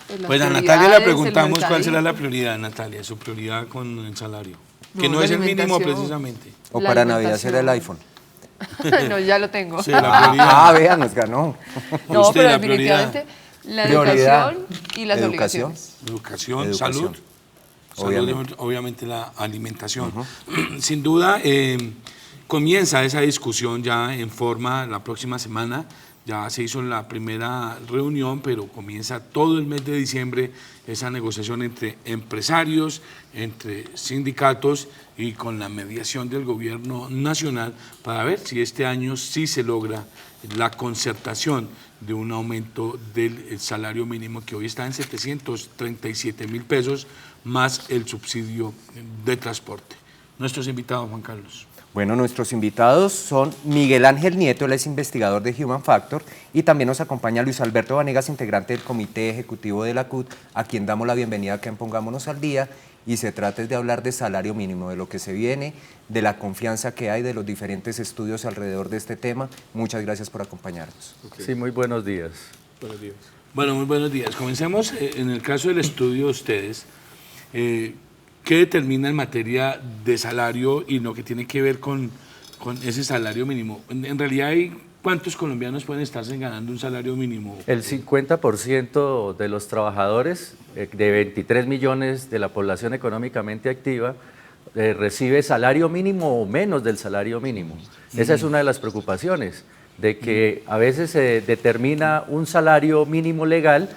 Pues las Pues a Natalia le prioridades, preguntamos el cuál será la mercadito. prioridad, Natalia, su prioridad con el salario. No, Que no la es el mínimo alimentación. precisamente. O La para Navidad será el alimentación. iPhone. No, ya lo tengo. Sí, la prioridad. Vean, nos ganó. No, Usted, pero la prioridad. definitivamente la Prioridad. educación y las Educación. obligaciones. Educación, Educación. salud, obviamente la alimentación. Sin duda, comienza esa discusión ya en forma la próxima semana. Ya se hizo la primera reunión, pero comienza todo el mes de diciembre esa negociación entre empresarios, entre sindicatos y con la mediación del gobierno nacional para ver si este año sí se logra la concertación de un aumento del salario mínimo que hoy está en 737.000 pesos más el subsidio de transporte. Nuestros invitados, Juan Carlos. Bueno, nuestros invitados son Miguel Ángel Nieto, él es investigador de Human Factor, y también nos acompaña Luis Alberto Vanegas, integrante del Comité Ejecutivo de la CUT, a quien damos la bienvenida acá en Pongámonos al Día, y se trata de hablar de salario mínimo, de lo que se viene, de la confianza que hay, de los diferentes estudios alrededor de este tema. Muchas gracias por acompañarnos. Okay. Sí, muy buenos días. Buenos días. Bueno, muy buenos días. Comencemos en el caso del estudio de ustedes. ¿Qué determina en materia de salario y lo que tiene que ver con ese salario mínimo? En realidad, ¿cuántos colombianos pueden estarse ganando un salario mínimo? El 50% de los trabajadores, de 23 millones de la población económicamente activa, recibe salario mínimo o menos del salario mínimo. Esa es una de las preocupaciones, de que a veces se determina un salario mínimo legal,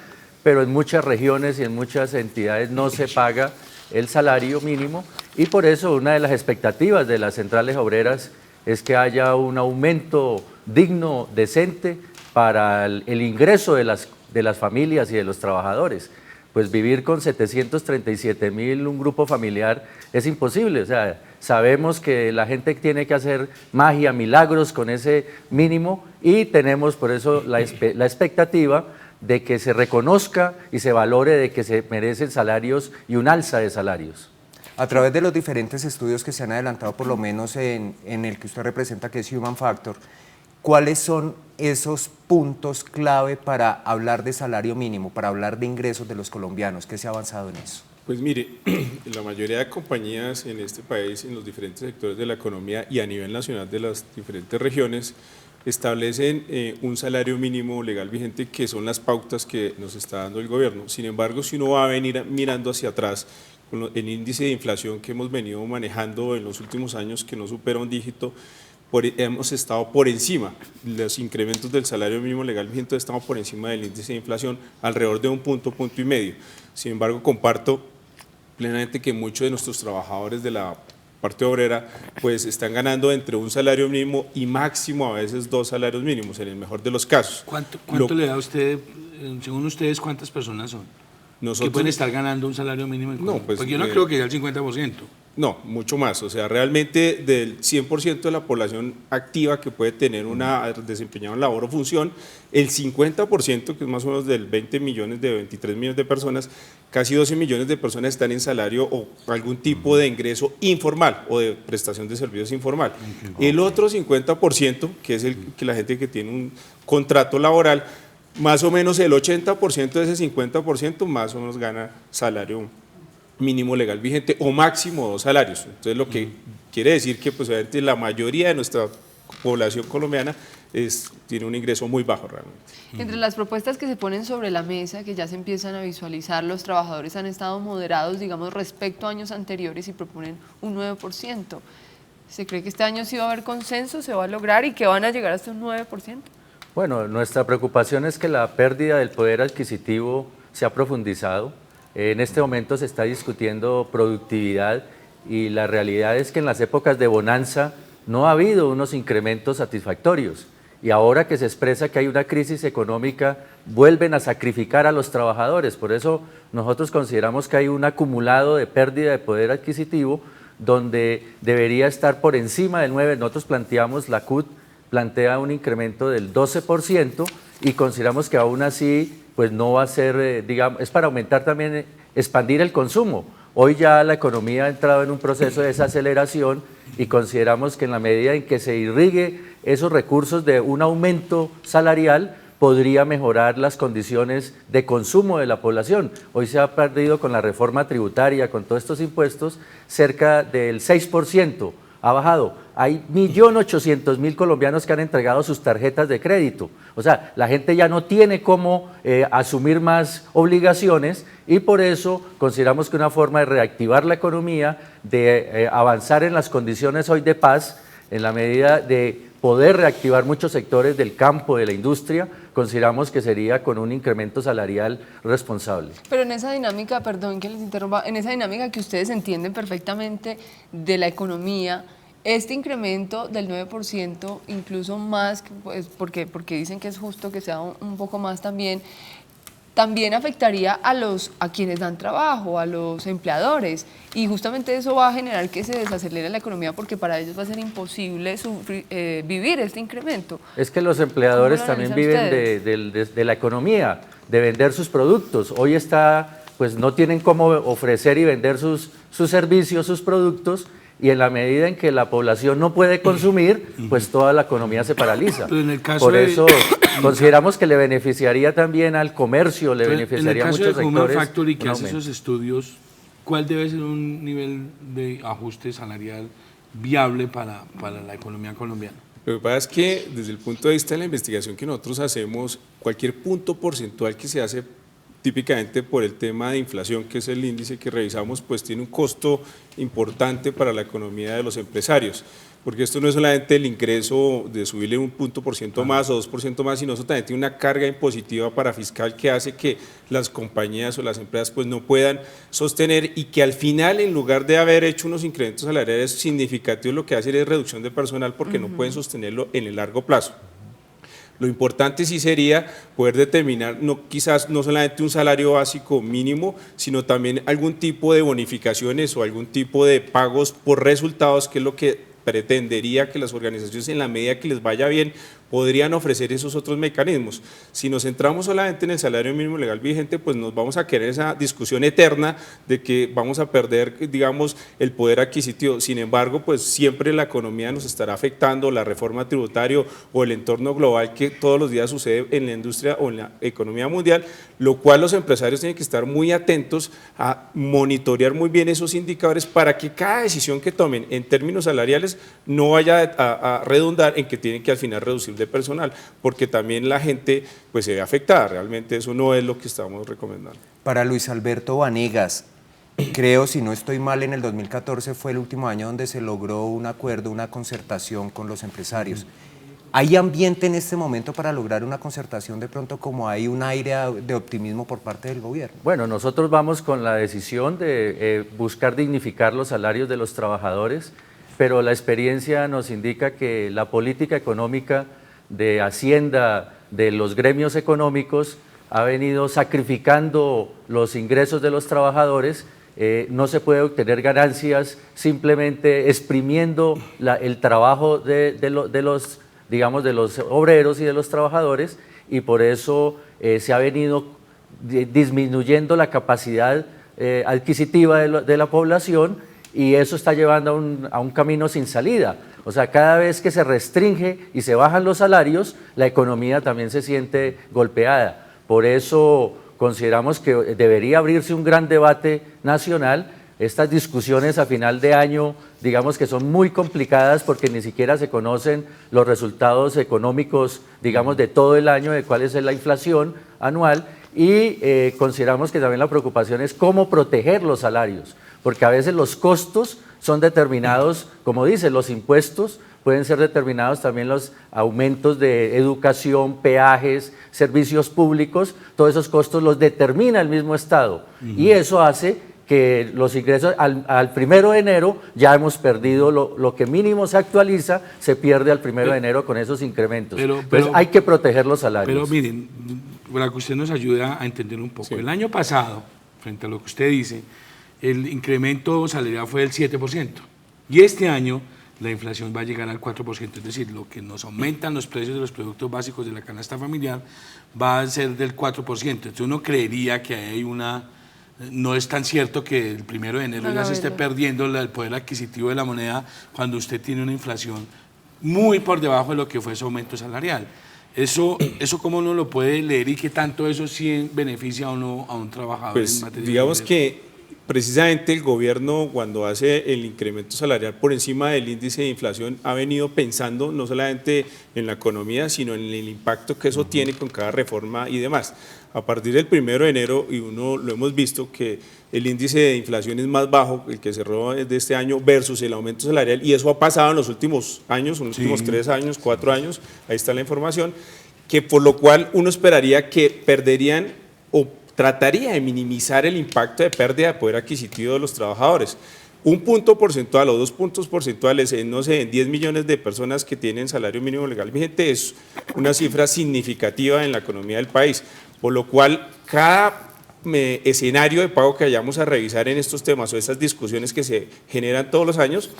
pero en muchas regiones y en muchas entidades no se paga el salario mínimo, y por eso una de las expectativas de las centrales obreras es que haya un aumento digno, decente para el ingreso de las familias y de los trabajadores. Pues vivir con 737.000 un grupo familiar es imposible, o sea, sabemos que la gente tiene que hacer magia, milagros con ese mínimo, y tenemos por eso la expectativa de que se reconozca y se valore de que se merecen salarios y un alza de salarios. A través de los diferentes estudios que se han adelantado, por lo menos en el que usted representa, que es Human Factor, ¿cuáles son esos puntos clave para hablar de salario mínimo, para hablar de ingresos de los colombianos? ¿Qué se ha avanzado en eso? Pues mire, la mayoría de compañías en este país, en los diferentes sectores de la economía y a nivel nacional de las diferentes regiones, establecen un salario mínimo legal vigente, que son las pautas que nos está dando el gobierno. Sin embargo, si uno va a venir mirando hacia atrás, con el índice de inflación que hemos venido manejando en los últimos años, que no supera un dígito, hemos estado por encima, los incrementos del salario mínimo legal vigente estamos por encima del índice de inflación, alrededor de un punto y medio. Sin embargo, comparto plenamente que muchos de nuestros trabajadores de la parte obrera pues están ganando entre un salario mínimo y máximo a veces 2 salarios mínimos, en el mejor de los casos. ¿Cuánto le da a usted, según ustedes, cuántas personas son que pueden estar ganando un salario mínimo en Colombia? No, pues, porque yo no creo que sea el 50%. No, mucho más. O sea, realmente del 100% de la población activa que puede tener desempeñar una labor o función, el 50%, que es más o menos del 20 millones, de 23 millones de personas, casi 12 millones de personas están en salario o algún tipo de ingreso informal o de prestación de servicios informal. El otro 50%, que es que la gente que tiene un contrato laboral, más o menos el 80% de ese 50% más o menos gana salario mínimo legal vigente o máximo 2 salarios. Entonces, lo que quiere decir que pues, obviamente, la mayoría de nuestra población colombiana tiene un ingreso muy bajo realmente. Entre las propuestas que se ponen sobre la mesa, que ya se empiezan a visualizar, los trabajadores han estado moderados, digamos, respecto a años anteriores, y proponen un 9%. ¿Se cree que este año sí va a haber consenso, se va a lograr y que van a llegar hasta un 9%? Bueno, nuestra preocupación es que la pérdida del poder adquisitivo se ha profundizado. En este momento se está discutiendo productividad, y la realidad es que en las épocas de bonanza no ha habido unos incrementos satisfactorios, y ahora que se expresa que hay una crisis económica vuelven a sacrificar a los trabajadores. Por eso nosotros consideramos que hay un acumulado de pérdida de poder adquisitivo donde debería estar por encima del 9%. Nosotros planteamos, la CUT plantea un incremento del 12%, y consideramos que aún así pues no va a ser, digamos, es para aumentar también, expandir el consumo. Hoy ya la economía ha entrado en un proceso de desaceleración, y consideramos que en la medida en que se irrigue esos recursos de un aumento salarial, podría mejorar las condiciones de consumo de la población. Hoy se ha perdido con la reforma tributaria, con todos estos impuestos, cerca del 6%. Ha bajado. Hay 1.800.000 colombianos que han entregado sus tarjetas de crédito. O sea, la gente ya no tiene cómo asumir más obligaciones y por eso consideramos que una forma de reactivar la economía, de avanzar en las condiciones hoy de paz, en la medida de poder reactivar muchos sectores del campo, de la industria, consideramos que sería con un incremento salarial responsable. Pero en esa dinámica, perdón que les interrumpa, en esa dinámica que ustedes entienden perfectamente de la economía, este incremento del 9%, incluso más, pues, porque dicen que es justo que sea un poco más también afectaría a quienes dan trabajo, a los empleadores, y justamente eso va a generar que se desacelere la economía porque para ellos va a ser imposible vivir este incremento. Es que los empleadores también viven de la economía, de vender sus productos. Hoy pues no tienen cómo ofrecer y vender sus servicios, sus productos, y en la medida en que la población no puede consumir, pues toda la economía se paraliza. Pero en el caso Por eso consideramos que le beneficiaría también al comercio, le beneficiaría a muchos sectores. En el caso de Human Factory, que hace esos estudios, ¿cuál debe ser un nivel de ajuste salarial viable para la economía colombiana? Lo que pasa es que desde el punto de vista de la investigación que nosotros hacemos, cualquier punto porcentual que se hace típicamente por el tema de inflación, que es el índice que revisamos, pues tiene un costo importante para la economía de los empresarios, porque esto no es solamente el ingreso de subirle un punto por ciento más o 2% más, sino eso también tiene una carga impositiva para fiscal que hace que las compañías o las empresas pues no puedan sostener y que al final, en lugar de haber hecho unos incrementos salariales significativos, lo que hace es reducción de personal porque no pueden sostenerlo en el largo plazo. Lo importante sí sería poder determinar quizás no solamente un salario básico mínimo, sino también algún tipo de bonificaciones o algún tipo de pagos por resultados, que es lo que pretendería que las organizaciones, en la medida que les vaya bien, podrían ofrecer esos otros mecanismos. Si nos centramos solamente en el salario mínimo legal vigente, pues nos vamos a quedar en esa discusión eterna de que vamos a perder, digamos, el poder adquisitivo. Sin embargo, pues siempre la economía nos estará afectando, la reforma tributaria o el entorno global que todos los días sucede en la industria o en la economía mundial, lo cual los empresarios tienen que estar muy atentos a monitorear muy bien esos indicadores para que cada decisión que tomen en términos salariales no vaya a redundar en que tienen que al final reducir de personal, porque también la gente pues se ve afectada. Realmente eso no es lo que estamos recomendando. Para Luis Alberto Vanegas, creo, si no estoy mal, en el 2014 fue el último año donde se logró un acuerdo, una concertación con los empresarios. ¿Hay ambiente en este momento para lograr una concertación de pronto, como hay un aire de optimismo por parte del gobierno? Bueno, nosotros vamos con la decisión de buscar dignificar los salarios de los trabajadores, pero la experiencia nos indica que la política económica de Hacienda, de los gremios económicos, ha venido sacrificando los ingresos de los trabajadores. No se puede obtener ganancias simplemente exprimiendo el trabajo de los obreros y de los trabajadores, y por eso se ha venido disminuyendo la capacidad adquisitiva de la población, y eso está llevando a un camino sin salida. O sea, cada vez que se restringe y se bajan los salarios, la economía también se siente golpeada. Por eso consideramos que debería abrirse un gran debate nacional. Estas discusiones a final de año, digamos que son muy complicadas porque ni siquiera se conocen los resultados económicos, digamos, de todo el año, de cuál es la inflación anual, y consideramos que también la preocupación es cómo proteger los salarios, porque a veces los costos son determinados, como dice, los impuestos pueden ser determinados, también los aumentos de educación, peajes, servicios públicos, todos esos costos los determina el mismo Estado, y eso hace que los ingresos al 1 de enero ya hemos perdido lo que mínimo se actualiza, se pierde al 1 de enero con esos incrementos. Entonces hay que proteger los salarios. Pero miren, para que usted nos ayude a entender un poco, el año pasado, frente a lo que usted dice, el incremento salarial fue del 7%, y este año la inflación va a llegar al 4%, es decir, lo que nos aumentan los precios de los productos básicos de la canasta familiar va a ser del 4%. Entonces uno creería que hay no es tan cierto que el 1 de enero ya se esté perdiendo el poder adquisitivo de la moneda cuando usted tiene una inflación muy por debajo de lo que fue su aumento salarial. Eso cómo uno lo puede leer y qué tanto eso sí beneficia o no a un trabajador en Pues materia digamos de que precisamente el gobierno, cuando hace el incremento salarial por encima del índice de inflación, ha venido pensando no solamente en la economía, sino en el impacto que eso tiene con cada reforma y demás. A partir del 1 de enero, y uno lo hemos visto, que el índice de inflación es más bajo, el que cerró de este año, versus el aumento salarial, y eso ha pasado en los últimos años, en los últimos 3 años, 4 años, ahí está la información, que por lo cual uno esperaría que perderían o trataría de minimizar el impacto de pérdida de poder adquisitivo de los trabajadores. 1 punto porcentual o 2 puntos porcentuales en, no sé, en 10 millones de personas que tienen salario mínimo legal vigente es una cifra significativa en la economía del país, por lo cual cada escenario de pago que vayamos a revisar en estos temas o esas discusiones que se generan todos los años,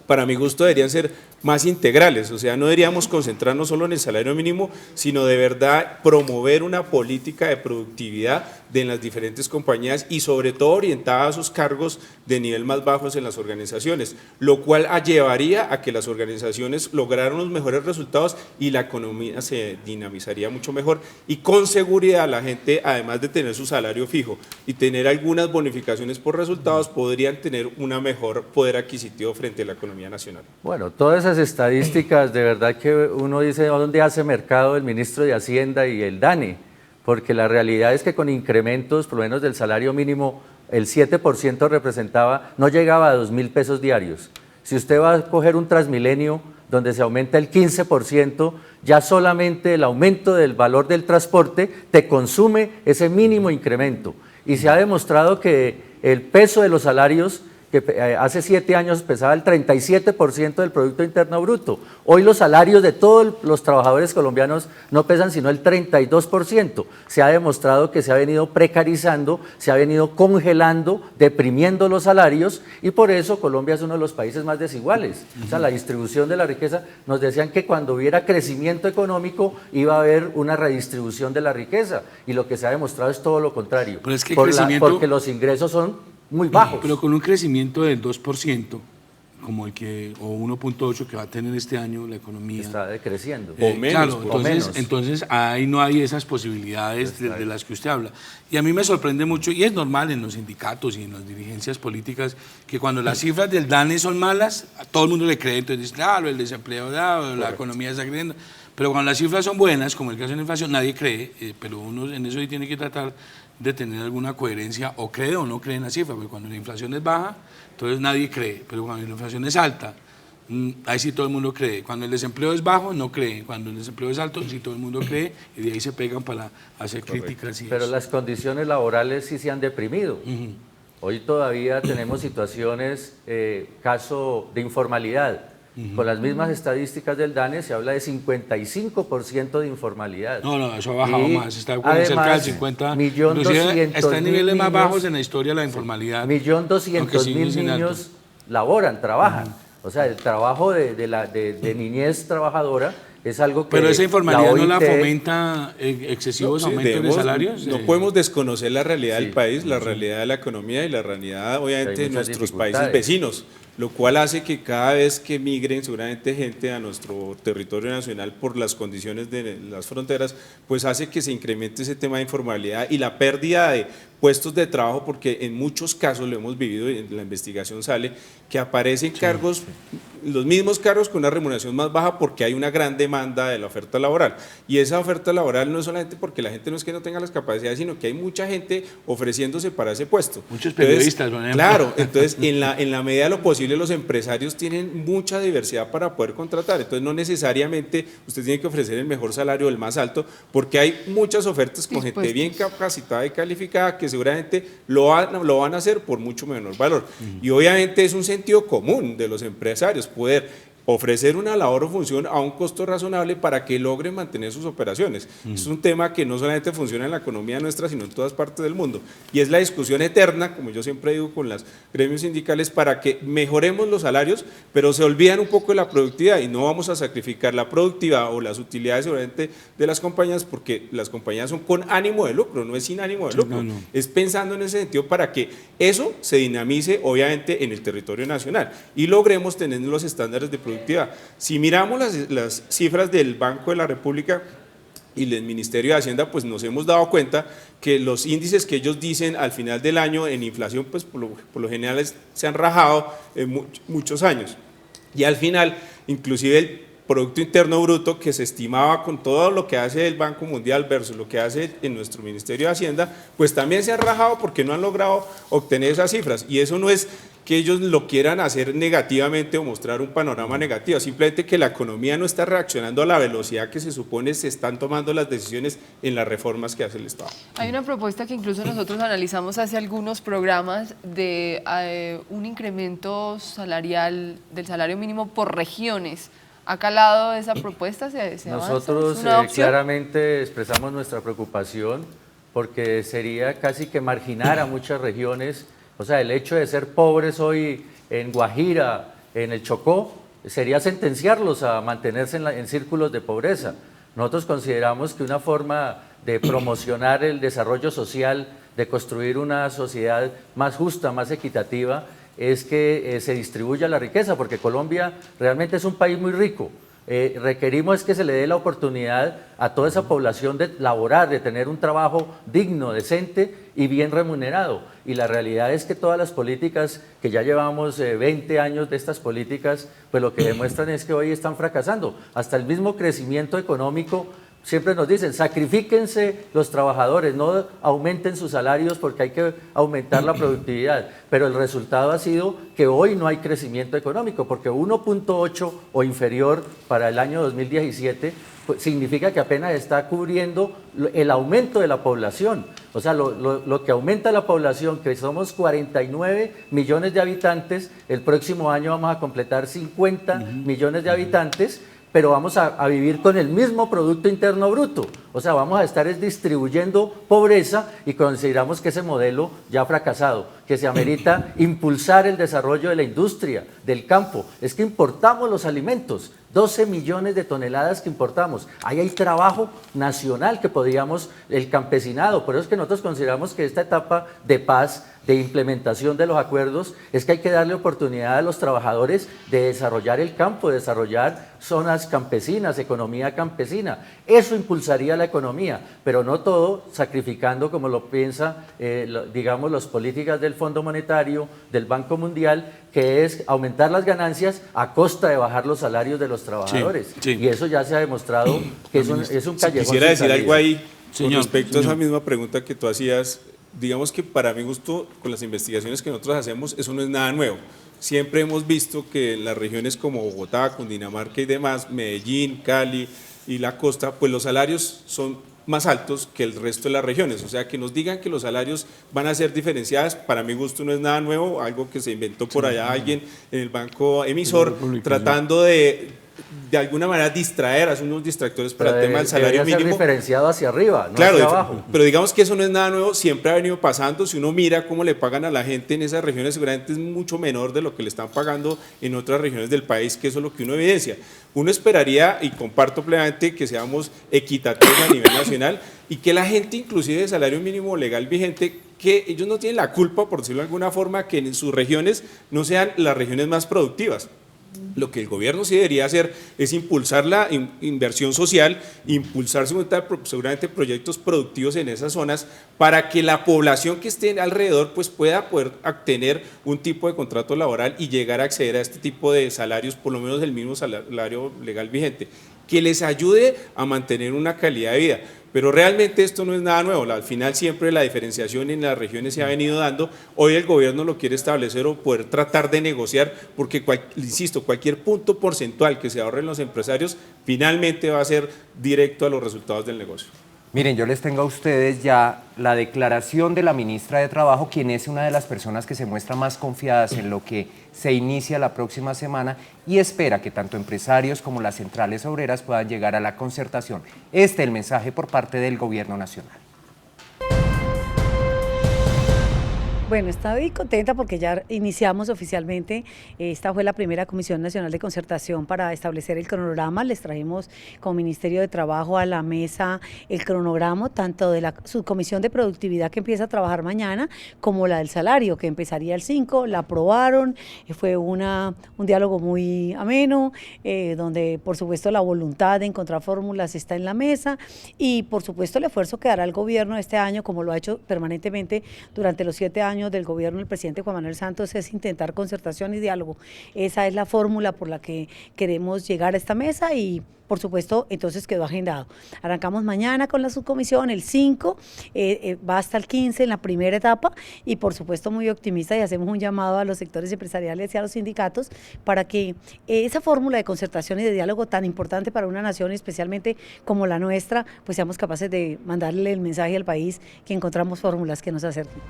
para mi gusto deberían ser más integrales, o sea, no deberíamos concentrarnos solo en el salario mínimo, sino de verdad promover una política de productividad en las diferentes compañías y sobre todo orientada a esos cargos de nivel más bajos en las organizaciones, lo cual llevaría a que las organizaciones lograran unos mejores resultados y la economía se dinamizaría mucho mejor y con seguridad la gente, además de tener su salario fijo y tener algunas bonificaciones por resultados, podrían tener una mejor poder adquisitivo frente a la economía nacional. Bueno, todas esas estadísticas, de verdad que uno dice, ¿dónde hace mercado el ministro de Hacienda y el DANE? Porque la realidad es que con incrementos, por lo menos del salario mínimo, el 7% representaba, no llegaba a 2.000 pesos diarios. Si usted va a coger un Transmilenio donde se aumenta el 15%, ya solamente el aumento del valor del transporte te consume ese mínimo incremento. Y se ha demostrado que el peso de los salarios, que hace 7 años pesaba el 37% del Producto Interno Bruto. Hoy los salarios de todos los trabajadores colombianos no pesan sino el 32%. Se ha demostrado que se ha venido precarizando, se ha venido congelando, deprimiendo los salarios y por eso Colombia es uno de los países más desiguales. O sea, la distribución de la riqueza, nos decían que cuando hubiera crecimiento económico iba a haber una redistribución de la riqueza y lo que se ha demostrado es todo lo contrario. Pero es que porque los ingresos son muy bajos. Pero con un crecimiento del 2%, como el que, o 1.8 que va a tener este año la economía. Está decreciendo. O menos, claro, entonces ahí no hay esas posibilidades de las que usted habla. Y a mí me sorprende mucho, y es normal en los sindicatos y en las dirigencias políticas, que cuando las cifras del DANE son malas, a todo el mundo le cree, entonces dice, claro, el desempleo dado, la economía está creciendo. Pero cuando las cifras son buenas, como el caso de la inflación, nadie cree, pero uno en eso sí tiene que tratar de tener alguna coherencia, o cree o no cree en la cifra, porque cuando la inflación es baja, entonces nadie cree, pero cuando la inflación es alta, ahí sí todo el mundo cree. Cuando el desempleo es bajo, no cree. Cuando el desempleo es alto, sí todo el mundo cree, y de ahí se pegan para hacer críticas. Y pero eso. las condiciones laborales sí se han deprimido. Hoy todavía tenemos situaciones, caso de informalidad. Con las mismas estadísticas del DANE se habla de 55% de informalidad. No, eso ha bajado más, está además, cerca del 50. Inclusive está en niveles más bajos en la historia de la informalidad. 1.200.000 niños laboran, trabajan. O sea, el trabajo de niñez trabajadora es algo que pero esa informalidad OIT, no la fomenta excesivos aumentos de salarios. No podemos desconocer la realidad del país, la realidad de la economía y la realidad, obviamente, de nuestros países vecinos, lo cual hace que cada vez que migren seguramente gente a nuestro territorio nacional por las condiciones de las fronteras, pues hace que se incremente ese tema de informalidad y la pérdida de puestos de trabajo, porque en muchos casos lo hemos vivido y en la investigación sale que aparecen cargos, los mismos cargos con una remuneración más baja porque hay una gran demanda de la oferta laboral. Y esa oferta laboral no es solamente porque la gente no es que no tenga las capacidades, sino que hay mucha gente ofreciéndose para ese puesto. Muchos periodistas, por ejemplo. Claro, entonces en la medida de lo posible los empresarios tienen mucha diversidad para poder contratar. Entonces no necesariamente usted tiene que ofrecer el mejor salario o el más alto, porque hay muchas ofertas con gente bien capacitada y calificada que seguramente lo van a hacer por mucho menor valor. Y obviamente es un sentido común de los empresarios poder ofrecer una labor o función a un costo razonable para que logren mantener sus operaciones. Es un tema que no solamente funciona en la economía nuestra, sino en todas partes del mundo. Y es la discusión eterna, como yo siempre digo con los gremios sindicales, para que mejoremos los salarios, pero se olvidan un poco de la productividad y no vamos a sacrificar la productividad o las utilidades obviamente de las compañías, porque las compañías son con ánimo de lucro, no es sin ánimo de lucro. Es pensando en ese sentido para que eso se dinamice obviamente en el territorio nacional y logremos tener los estándares de productividad productividad. Si miramos las cifras del Banco de la República y del Ministerio de Hacienda, pues nos hemos dado cuenta que los índices que ellos dicen al final del año en inflación, pues por lo general se han rajado en muchos años. Y al final, inclusive el Producto Interno Bruto, que se estimaba con todo lo que hace el Banco Mundial versus lo que hace en nuestro Ministerio de Hacienda, pues también se ha rajado porque no han logrado obtener esas cifras. Y eso no es que ellos lo quieran hacer negativamente o mostrar un panorama negativo, simplemente que la economía no está reaccionando a la velocidad que se supone se están tomando las decisiones en las reformas que hace el Estado. Hay una propuesta que incluso nosotros analizamos hace algunos programas de un incremento salarial del salario mínimo por regiones. ¿Ha calado esa propuesta? ¿Se Nosotros claramente expresamos nuestra preocupación porque sería casi que marginar a muchas regiones. O sea, el hecho de ser pobres hoy en Guajira, en el Chocó, sería sentenciarlos a mantenerse en círculos de pobreza. Nosotros consideramos que una forma de promocionar el desarrollo social, de construir una sociedad más justa, más equitativa, es que se distribuya la riqueza, porque Colombia realmente es un país muy rico. Requerimos que se le dé la oportunidad a toda esa población de laborar, de tener un trabajo digno, decente y bien remunerado. Y la realidad es que todas las políticas, que ya llevamos 20 años de estas políticas, pues lo que demuestran es que hoy están fracasando. Hasta el mismo crecimiento económico. Siempre nos dicen, sacrifíquense los trabajadores, no aumenten sus salarios porque hay que aumentar la productividad. Pero el resultado ha sido que hoy no hay crecimiento económico, porque 1.8 o inferior para el año 2017 pues, significa que apenas está cubriendo el aumento de la población. O sea, lo que aumenta la población, que somos 49 millones de habitantes, el próximo año vamos a completar 50 millones de habitantes, pero vamos a vivir con el mismo Producto Interno Bruto. O sea, vamos a estar distribuyendo pobreza y consideramos que ese modelo ya ha fracasado, que se amerita impulsar el desarrollo de la industria, del campo. Es que importamos los alimentos, 12 millones de toneladas que importamos. Ahí hay trabajo nacional que podríamos, el campesinado, por eso es que nosotros consideramos que esta etapa de paz, de implementación de los acuerdos, es que hay que darle oportunidad a los trabajadores de desarrollar el campo, de desarrollar zonas campesinas, economía campesina. Eso impulsaría la economía, pero no todo sacrificando, como lo piensa, digamos, las políticas del Fondo Monetario, del Banco Mundial, que es aumentar las ganancias a costa de bajar los salarios de los trabajadores. Sí. Y eso ya se ha demostrado que es un callejón. Quisiera decir algo ahí con respecto a esa misma pregunta que tú hacías. Digamos que para mi gusto, con las investigaciones que nosotros hacemos, eso no es nada nuevo. Siempre hemos visto que en las regiones como Bogotá, Cundinamarca y demás, Medellín, Cali y la costa, pues los salarios son más altos que el resto de las regiones. O sea, que nos digan que los salarios van a ser diferenciados, para mi gusto no es nada nuevo, algo que se inventó por allá alguien en el banco emisor, tratando de alguna manera distraer, hacer unos distractores para el tema del salario mínimo. Ser diferenciado hacia arriba, no claro, hacia abajo. Pero digamos que eso no es nada nuevo, siempre ha venido pasando. Si uno mira cómo le pagan a la gente en esas regiones, seguramente es mucho menor de lo que le están pagando en otras regiones del país, que eso es lo que uno evidencia. Uno esperaría, y comparto plenamente, que seamos equitativos a nivel nacional y que la gente, inclusive de salario mínimo legal vigente, que ellos no tienen la culpa, por decirlo de alguna forma, que en sus regiones no sean las regiones más productivas. Lo que el gobierno sí debería hacer es impulsar la inversión social, impulsar seguramente proyectos productivos en esas zonas para que la población que esté alrededor pues pueda poder obtener un tipo de contrato laboral y llegar a acceder a este tipo de salarios, por lo menos el mismo salario legal vigente, que les ayude a mantener una calidad de vida. Pero realmente esto no es nada nuevo, al final siempre la diferenciación en las regiones se ha venido dando, hoy el gobierno lo quiere establecer o poder tratar de negociar, porque, insisto, cualquier punto porcentual que se ahorren los empresarios finalmente va a ser directo a los resultados del negocio. Miren, yo les tengo a ustedes ya la declaración de la ministra de Trabajo, quien es una de las personas que se muestra más confiadas en lo que se inicia la próxima semana y espera que tanto empresarios como las centrales obreras puedan llegar a la concertación. Este es el mensaje por parte del Gobierno Nacional. Bueno, estoy contenta porque ya iniciamos oficialmente, esta fue la primera Comisión Nacional de Concertación para establecer el cronograma. Les trajimos como Ministerio de Trabajo a la mesa el cronograma tanto de la Subcomisión de Productividad que empieza a trabajar mañana como la del salario que empezaría el 5, la aprobaron, fue un diálogo muy ameno, donde por supuesto la voluntad de encontrar fórmulas está en la mesa y por supuesto el esfuerzo que hará el gobierno este año, como lo ha hecho permanentemente durante los 7 años del gobierno del presidente Juan Manuel Santos, es intentar concertación y diálogo. Esa es la fórmula por la que queremos llegar a esta mesa y por supuesto, entonces quedó agendado. Arrancamos mañana con la subcomisión, el 5, va hasta el 15 en la primera etapa y por supuesto muy optimista y hacemos un llamado a los sectores empresariales y a los sindicatos para que esa fórmula de concertación y de diálogo tan importante para una nación, especialmente como la nuestra, pues seamos capaces de mandarle el mensaje al país que encontramos fórmulas que nos acerquen.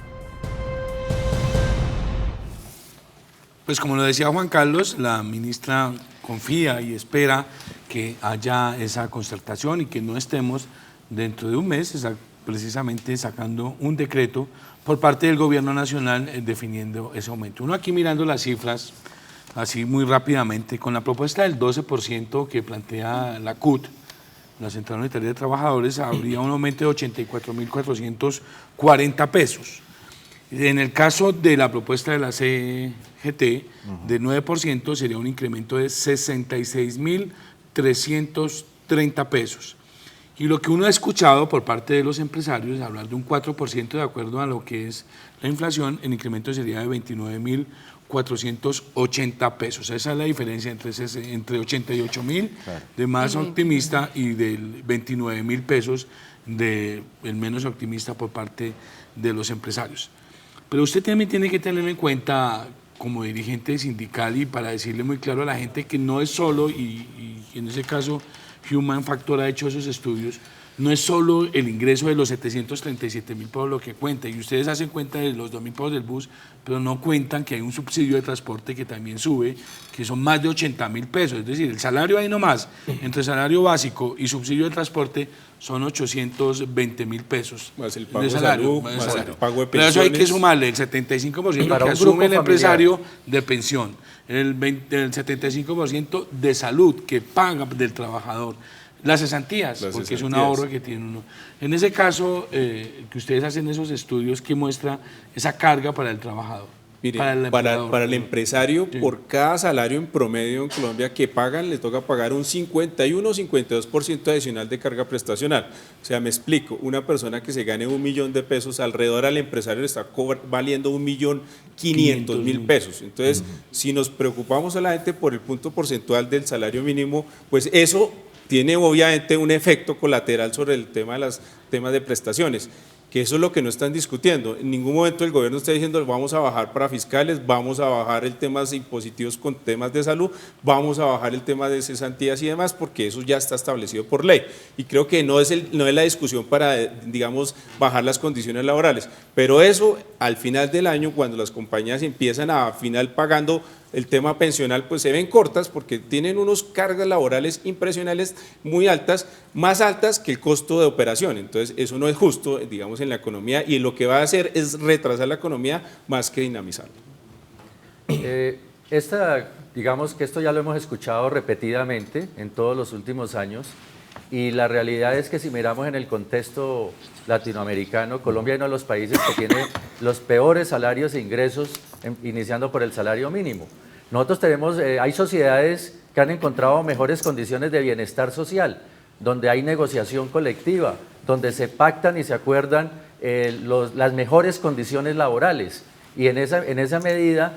Pues como lo decía Juan Carlos, la ministra confía y espera que haya esa concertación y que no estemos dentro de un mes precisamente sacando un decreto por parte del gobierno nacional definiendo ese aumento. Uno aquí mirando las cifras, así muy rápidamente, con la propuesta del 12% que plantea la CUT, la Central Unitaria de Trabajadores, habría un aumento de 84.440 pesos. En el caso de la propuesta de la CGT, de 9%, sería un incremento de 66.330 pesos. Y lo que uno ha escuchado por parte de los empresarios es hablar de un 4% de acuerdo a lo que es la inflación, el incremento sería de 29.480 pesos. Esa es la diferencia entre 88.000 de más optimista y del 29.000 pesos del menos optimista por parte de los empresarios. Pero usted también tiene que tener en cuenta, como dirigente sindical, y para decirle muy claro a la gente que no es solo, y en ese caso Human Factor ha hecho esos estudios, no es solo el ingreso de los 737.000 por lo que cuenta, y ustedes hacen cuenta de los 2.000 pesos del bus, pero no cuentan que hay un subsidio de transporte que también sube, que son más de 80.000 pesos, es decir, el salario ahí nomás, entre salario básico y subsidio de transporte, son 820.000 pesos. Más el pago de salud, más el pago de pensiones. Pero eso hay que sumarle el 75% que asume el empresario de pensión, el 75% de salud que paga del trabajador, las cesantías, porque es un ahorro que tiene uno. En ese caso, que ustedes hacen esos estudios, ¿qué muestra esa carga para el trabajador? Mire, para el empresario, sí, por cada salario en promedio en Colombia que pagan, le toca pagar un 51 o 52% adicional de carga prestacional. O sea, me explico, una persona que se gane 1 millón de pesos, alrededor al empresario le está valiendo 1.500.000 pesos. Entonces, si nos preocupamos solamente por el punto porcentual del salario mínimo, pues eso tiene obviamente un efecto colateral sobre el tema de los temas de prestaciones, que eso es lo que no están discutiendo. En ningún momento el gobierno está diciendo vamos a bajar para fiscales, vamos a bajar el tema de impositivos con temas de salud, vamos a bajar el tema de cesantías y demás, porque eso ya está establecido por ley. Y creo que no es la discusión para, digamos, bajar las condiciones laborales. Pero eso, al final del año, cuando las compañías empiezan a final pagando el tema pensional, pues se ven cortas porque tienen unos cargas laborales impresionantes, muy altas, más altas que el costo de operación. Entonces, eso no es justo, digamos, en la economía, y lo que va a hacer es retrasar la economía más que dinamizarla. Digamos que esto ya lo hemos escuchado repetidamente en todos los últimos años, y la realidad es que si miramos en el contexto latinoamericano, Colombia es uno de los países que tiene los peores salarios e ingresos, iniciando por el salario mínimo. Nosotros tenemos, hay sociedades que han encontrado mejores condiciones de bienestar social, donde hay negociación colectiva, donde se pactan y se acuerdan las mejores condiciones laborales. Y en esa medida,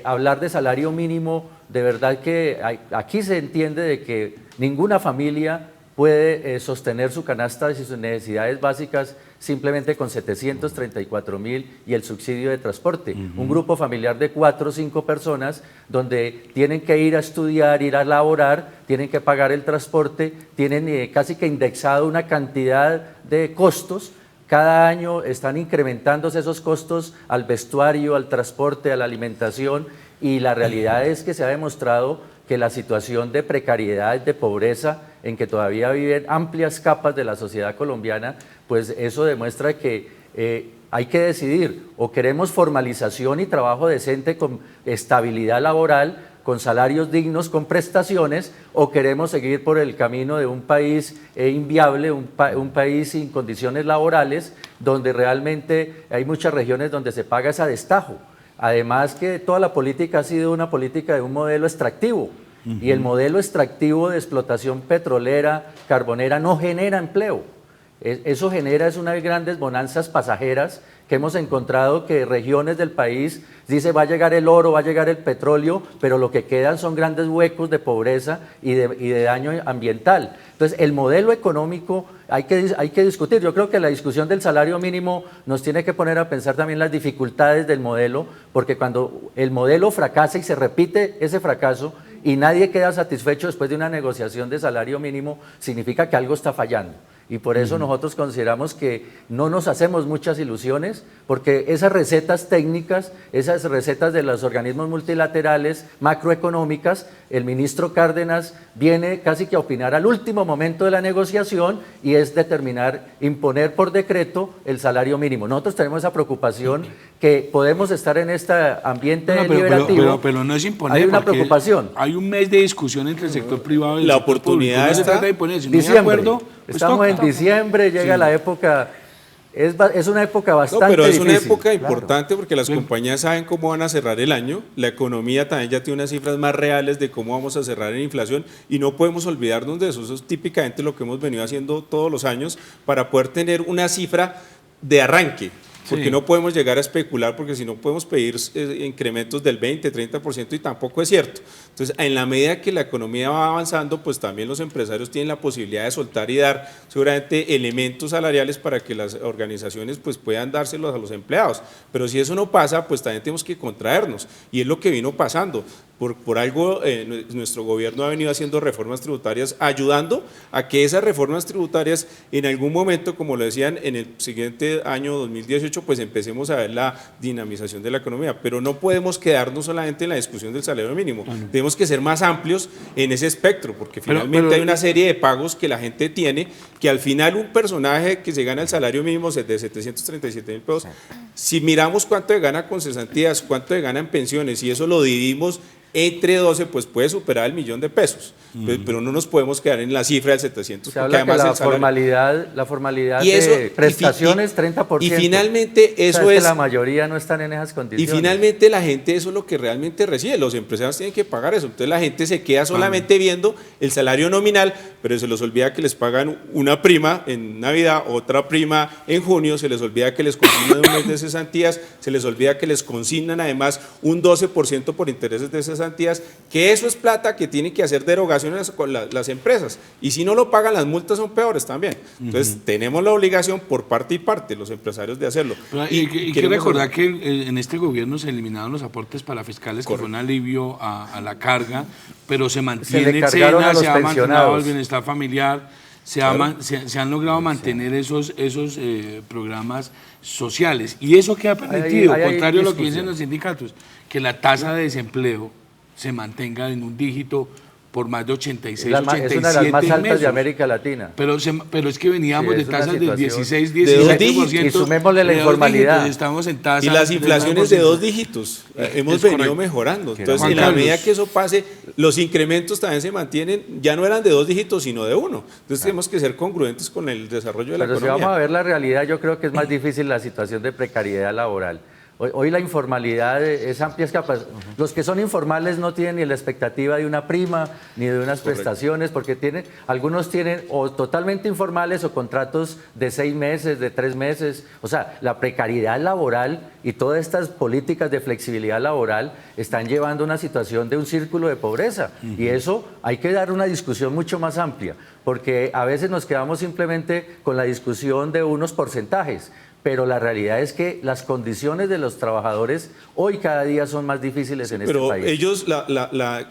hablar de salario mínimo, de verdad que aquí se entiende de que ninguna familia puede sostener su canasta y sus necesidades básicas simplemente con 734.000 y el subsidio de transporte. Un grupo familiar de 4 o 5 personas donde tienen que ir a estudiar, ir a laborar, tienen que pagar el transporte, tienen casi que indexado una cantidad de costos. Cada año están incrementándose esos costos al vestuario, al transporte, a la alimentación, y la realidad es que se ha demostrado que la situación de precariedad, de pobreza, en que todavía viven amplias capas de la sociedad colombiana, pues eso demuestra que hay que decidir, o queremos formalización y trabajo decente con estabilidad laboral, con salarios dignos, con prestaciones, o queremos seguir por el camino de un país inviable, un país sin condiciones laborales, donde realmente hay muchas regiones donde se paga ese destajo. Además que toda la política ha sido una política de un modelo extractivo, y el modelo extractivo de explotación petrolera, carbonera, no genera empleo. Eso genera unas grandes bonanzas pasajeras que hemos encontrado, que regiones del país dice va a llegar el oro, va a llegar el petróleo, pero lo que quedan son grandes huecos de pobreza y de daño ambiental. Entonces, el modelo económico hay que discutir. Yo creo que la discusión del salario mínimo nos tiene que poner a pensar también las dificultades del modelo, porque cuando el modelo fracasa y se repite ese fracaso y nadie queda satisfecho después de una negociación de salario mínimo, significa que algo está fallando. Y por eso nosotros consideramos que no nos hacemos muchas ilusiones, porque esas recetas técnicas, esas recetas de los organismos multilaterales, macroeconómicas, el ministro Cárdenas viene casi que a opinar al último momento de la negociación, y es determinar, imponer por decreto el salario mínimo. Nosotros tenemos esa preocupación, que podemos estar en este ambiente deliberativo. Pero no es imponer. Hay una preocupación. Hay un mes de discusión entre el sector privado y el La sector oportunidad público. No se está trata de imponer, si no hay Diciembre. acuerdo, pues Estamos toca. en diciembre, llega la época, es una época bastante pero es una difícil. época importante porque las compañías saben cómo van a cerrar el año, la economía también ya tiene unas cifras más reales de cómo vamos a cerrar en inflación, y no podemos olvidarnos de eso. Eso es típicamente lo que hemos venido haciendo todos los años para poder tener una cifra de arranque. Porque no podemos llegar a especular, porque si no podemos pedir incrementos del 20, 30%, y tampoco es cierto. Entonces, en la medida que la economía va avanzando, pues también los empresarios tienen la posibilidad de soltar y dar seguramente elementos salariales para que las organizaciones pues puedan dárselos a los empleados. Pero si eso no pasa, pues también tenemos que contraernos, y es lo que vino pasando. Por algo nuestro gobierno ha venido haciendo reformas tributarias, ayudando a que esas reformas tributarias en algún momento, como lo decían, en el siguiente año 2018, pues empecemos a ver la dinamización de la economía. Pero no podemos quedarnos solamente en la discusión del salario mínimo. Tenemos que ser más amplios en ese espectro, porque finalmente hay una serie de pagos que la gente tiene, que al final un personaje que se gana el salario mínimo de 737.000 pesos, si miramos cuánto gana con cesantías, cuánto gana en pensiones, y eso lo dividimos entre 12, pues puede superar el millón de pesos. Pero no nos podemos quedar en la cifra del 700. Se habla además que la formalidad y eso, de prestaciones, 30%. Y finalmente eso es es... que la mayoría no están en esas condiciones. Y finalmente la gente eso es lo que realmente recibe. Los empresarios tienen que pagar eso. Entonces la gente se queda solamente viendo el salario nominal, pero se les olvida que les pagan una prima en Navidad, otra prima en junio, se les olvida que les consignan un mes de cesantías, se les olvida que les consignan además un 12% por intereses de cesantías, que eso es plata que tienen que hacer derogaciones con las empresas. Y si no lo pagan, las multas son peores también. Entonces tenemos la obligación por parte y parte, los empresarios, de hacerlo. Y quiero recordar que en este gobierno se eliminaron los aportes para fiscales, que fue un alivio a la carga, pero se mantiene el SENA, se ha mantenido el bienestar familiar, se han logrado mantener esos programas sociales. Y eso que ha permitido, contrario a lo que dicen los sindicatos, que la tasa de desempleo se mantenga en un dígito por más de 86, 87 es una de las más altas meses de América Latina. Pero es que veníamos de tasas del 16, de 17%. Y sumémosle la informalidad. Estamos en tasas y las inflaciones de 2 dígitos. Hemos venido mejorando. Entonces, en la medida que eso pase, los incrementos también se mantienen. Ya no eran de 2 dígitos, sino de 1. Entonces, tenemos que ser congruentes con el desarrollo de la economía. Pero si vamos a ver la realidad, yo creo que es más difícil la situación de precariedad laboral. Hoy la informalidad es amplia. Los que son informales no tienen ni la expectativa de una prima ni de unas prestaciones, porque algunos tienen o totalmente informales o contratos de 6 meses, de 3 meses. O sea, la precariedad laboral y todas estas políticas de flexibilidad laboral están llevando a una situación de un círculo de pobreza. Y eso hay que dar una discusión mucho más amplia, porque a veces nos quedamos simplemente con la discusión de unos porcentajes. Pero la realidad es que las condiciones de los trabajadores hoy cada día son más difíciles en este país. Pero ellos,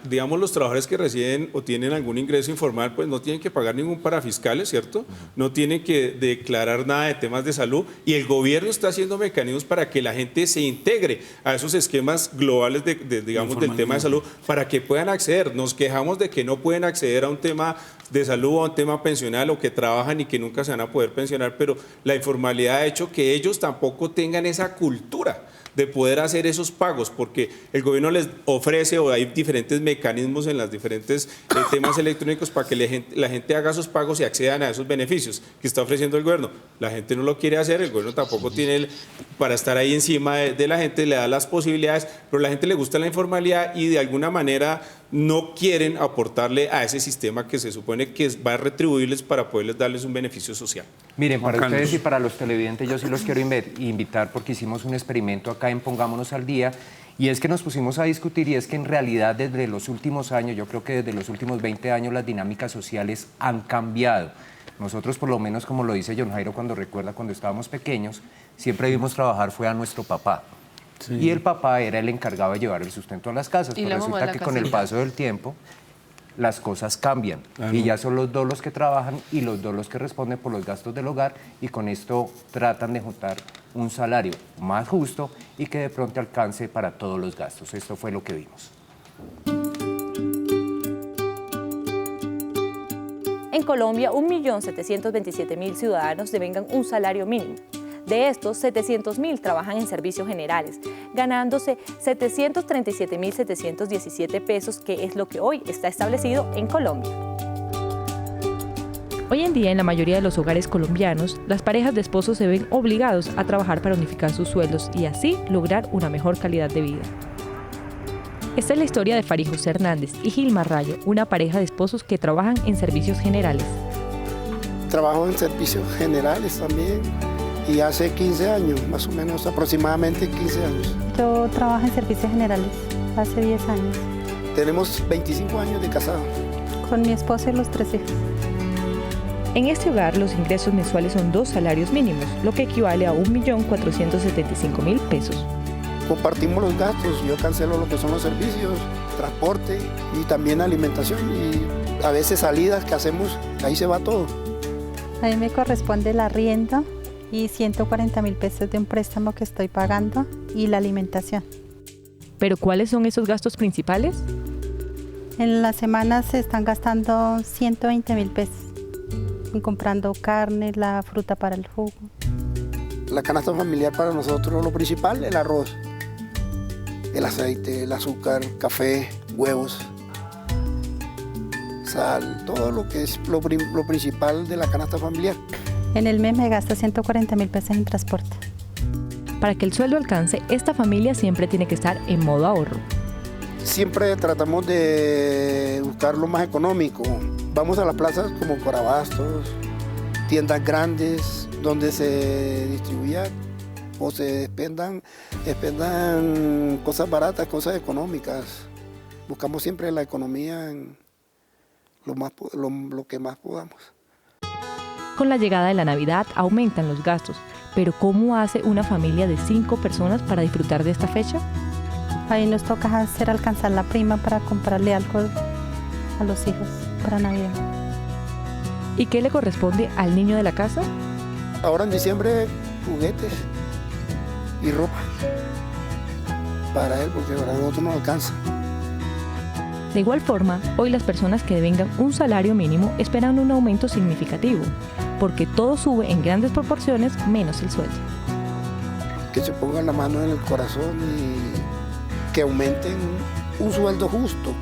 digamos, los trabajadores que residen o tienen algún ingreso informal, pues no tienen que pagar ningún parafiscal, ¿cierto? No tienen que declarar nada de temas de salud, y el gobierno está haciendo mecanismos para que la gente se integre a esos esquemas globales digamos, del tema de salud, para que puedan acceder. Nos quejamos de que no pueden acceder a un tema de salud o a un tema pensional, o que trabajan y que nunca se van a poder pensionar, pero la informalidad ha hecho que que ellos tampoco tengan esa cultura de poder hacer esos pagos, porque el gobierno les ofrece, o hay diferentes mecanismos en los diferentes temas electrónicos para que la gente haga esos pagos y accedan a esos beneficios que está ofreciendo el gobierno. La gente no lo quiere hacer, el gobierno tampoco tiene para estar ahí encima de la gente, le da las posibilidades, pero a la gente le gusta la informalidad y de alguna manera no quieren aportarle a ese sistema que se supone que va a retribuirles para poderles darles un beneficio social. Miren, para Carlos. ustedes y para los televidentes yo sí los quiero invitar porque hicimos un experimento acá en Pongámonos al Día y es que nos pusimos a discutir y es que en realidad desde los últimos años, yo creo que desde los últimos 20 años las dinámicas sociales han cambiado. Nosotros por lo menos, como lo dice John Jairo cuando recuerda cuando estábamos pequeños, siempre vimos trabajar fue a nuestro papá. Sí. Y el papá era el encargado de llevar el sustento a las casas. Y pero resulta que con el paso del tiempo las cosas cambian. Claro. Y ya son los dos los que trabajan y los dos los que responden por los gastos del hogar y con esto tratan de juntar un salario más justo y que de pronto alcance para todos los gastos. Esto fue lo que vimos. En Colombia, 1.727.000 ciudadanos devengan un salario mínimo. De estos, 700.000 trabajan en servicios generales, ganándose 737.717 pesos, que es lo que hoy está establecido en Colombia. Hoy en día, en la mayoría de los hogares colombianos, las parejas de esposos se ven obligados a trabajar para unificar sus sueldos y así lograr una mejor calidad de vida. Esta es la historia de Fari José Hernández y Gilmar Rayo, una pareja de esposos que trabajan en servicios generales. Trabajo en servicios generales también. Y hace 15 años, más o menos, aproximadamente 15 años. Yo trabajo en servicios generales hace 10 años. Tenemos 25 años de casado. Con mi esposo y los 3 hijos. En este hogar los ingresos mensuales son 2 salarios mínimos, lo que equivale a 1.475.000 pesos. Compartimos los gastos, yo cancelo lo que son los servicios, transporte y también alimentación y a veces salidas que hacemos, ahí se va todo. A mí me corresponde el arriendo y 140.000 pesos de un préstamo que estoy pagando y la alimentación. ¿Pero cuáles son esos gastos principales? En la semana se están gastando 120.000 pesos comprando carne, la fruta para el jugo. La canasta familiar para nosotros lo principal, el arroz, el aceite, el azúcar, café, huevos, sal, todo lo que es lo principal de la canasta familiar. En el mes me gasto 140.000 pesos en transporte. Para que el sueldo alcance, esta familia siempre tiene que estar en modo ahorro. Siempre tratamos de buscar lo más económico. Vamos a las plazas como Corabastos, tiendas grandes donde se distribuyan o se expendan cosas baratas, cosas económicas. Buscamos siempre la economía en lo que más podamos. Con la llegada de la Navidad aumentan los gastos, pero ¿cómo hace una familia de 5 personas para disfrutar de esta fecha? Ahí nos toca hacer alcanzar la prima para comprarle algo a los hijos para Navidad. ¿Y qué le corresponde al niño de la casa? Ahora en diciembre, juguetes y ropa para él, porque ahora a nosotros no alcanza. De igual forma, hoy las personas que devengan un salario mínimo esperan un aumento significativo, porque todo sube en grandes proporciones menos el sueldo. Que se pongan la mano en el corazón y que aumenten un sueldo justo,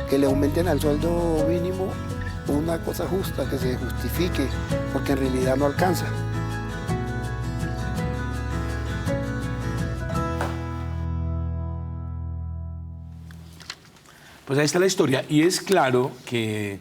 que le aumenten al sueldo mínimo una cosa justa, que se justifique, porque en realidad no alcanza. Pues ahí está la historia. Y es claro que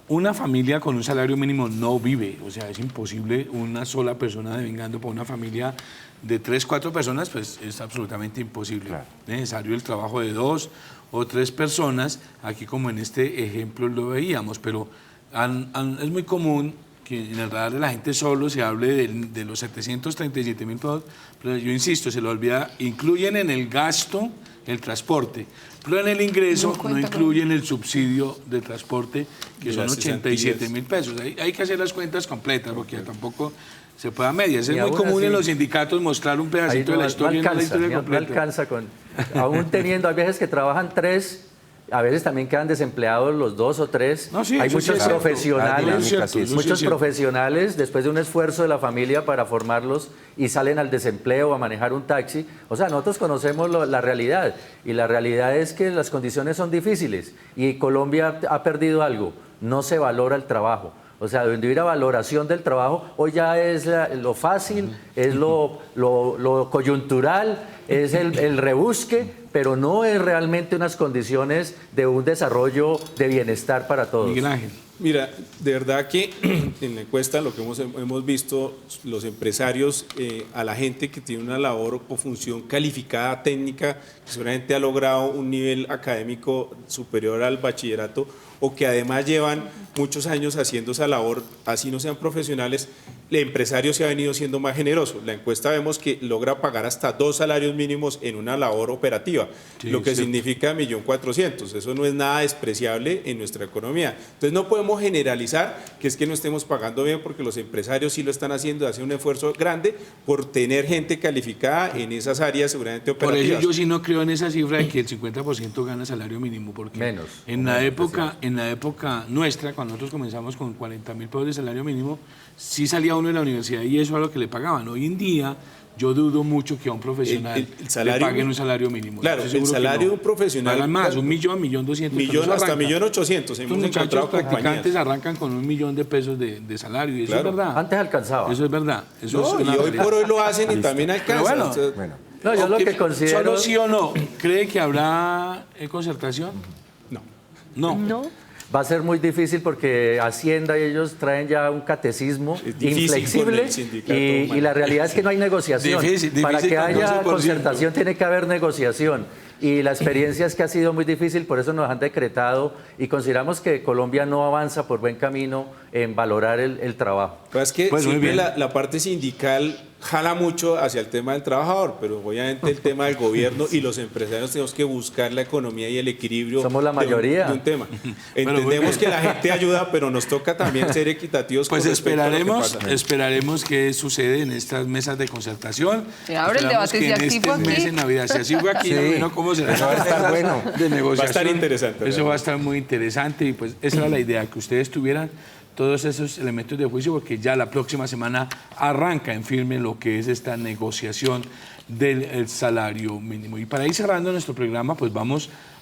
una familia con un salario mínimo no vive. O sea, es imposible una sola persona devengando por una familia de 3, 4 personas, pues es absolutamente imposible. Claro. Es necesario el trabajo de 2 o 3 personas, aquí como en este ejemplo lo veíamos, pero es muy común que en el radar de la gente solo se hable de los 737.000 pesos, pero yo insisto, se lo olvida, incluyen en el gasto el transporte, pero en el ingreso no incluyen el subsidio de transporte, que son 87.000 pesos. Hay que hacer las cuentas completas, porque tampoco se puede a medias. Es muy común en los sindicatos mostrar un pedacito de la historia. No alcanza con, aún teniendo, hay veces que trabajan 3 A veces también quedan desempleados los 2 o 3. No, sí, hay eso muchos sí es cierto. profesionales, Eso sí es muchos cierto. profesionales, después de un esfuerzo de la familia para formarlos y salen al desempleo a manejar un taxi. O sea, nosotros conocemos la realidad y la realidad es que las condiciones son difíciles y Colombia ha perdido algo, no se valora el trabajo. O sea, donde hubiera valoración del trabajo, hoy ya es lo fácil, es lo coyuntural, es el rebusque, pero no es realmente unas condiciones de un desarrollo de bienestar para todos. Miguel Ángel. Mira, de verdad que en la encuesta lo que hemos visto, los empresarios, a la gente que tiene una labor o función calificada técnica, que seguramente ha logrado un nivel académico superior al bachillerato, o que además llevan muchos años haciendo esa labor, así no sean profesionales, el empresario se ha venido siendo más generoso. La encuesta vemos que logra pagar hasta 2 salarios mínimos en una labor operativa, Sí, lo que sí. significa 1.400.000. Eso no es nada despreciable en nuestra economía. Entonces no podemos generalizar que es que no estemos pagando bien, porque los empresarios sí lo están haciendo, hacen un esfuerzo grande por tener gente calificada en esas áreas seguramente Por operativas. eso yo sí no creo en esa cifra de que el 50% gana salario mínimo, porque Menos. en la época nuestra, cuando nosotros comenzamos con 40.000 pesos de salario mínimo, sí salía uno de la universidad y eso era lo que le pagaban. Hoy en día yo dudo mucho que a un profesional El salario- le paguen un salario mínimo. Claro, Estoy el seguro que salario no. de un profesional- Pagan más, 1.000.000, 1.200.000. Hasta 1.800.000. Estos Hemos muchachos encontrado practicantes compañías. arrancan con 1.000.000 de pesos de salario y eso Claro. es verdad. Antes alcanzaba. Eso es verdad. Eso No, es y una hoy realidad. por hoy lo hacen y también alcanzan. bueno, Entonces, Bueno, No, yo lo que considero... ¿Solo sí o no? ¿Cree que habrá concertación? no. No. No. Va a ser muy difícil porque Hacienda y ellos traen ya un catecismo Es difícil inflexible con el sindicato, y la realidad es que no hay negociación. Difícil Para que con haya 12%. concertación tiene que haber negociación. Y la experiencia es que ha sido muy difícil, por eso nos han decretado y consideramos que Colombia no avanza por buen camino en valorar el trabajo. Pues es que Pues muy siempre bien. la parte sindical jala mucho hacia el tema del trabajador, pero obviamente el tema del gobierno y los empresarios tenemos que buscar la economía y el equilibrio. Somos la mayoría. De un tema. muy Entendemos bien. que la gente ayuda, pero nos toca también ser equitativos. Pues con respecto a lo que esperaremos, pasa. esperaremos qué sucede en estas mesas de concertación. Se abre el Esperamos debate, que si en así este fue aquí. mes en Navidad, si así fue aquí, Sí. no imagino cómo será. Eso va a estar bueno. De negociación. Va a estar interesante, Eso realmente. va a estar muy interesante y pues esa era la idea, que ustedes tuvieran todos esos elementos de juicio, porque ya la próxima semana arranca en firme lo que es esta negociación del salario mínimo. Y para ir cerrando nuestro programa, pues vamos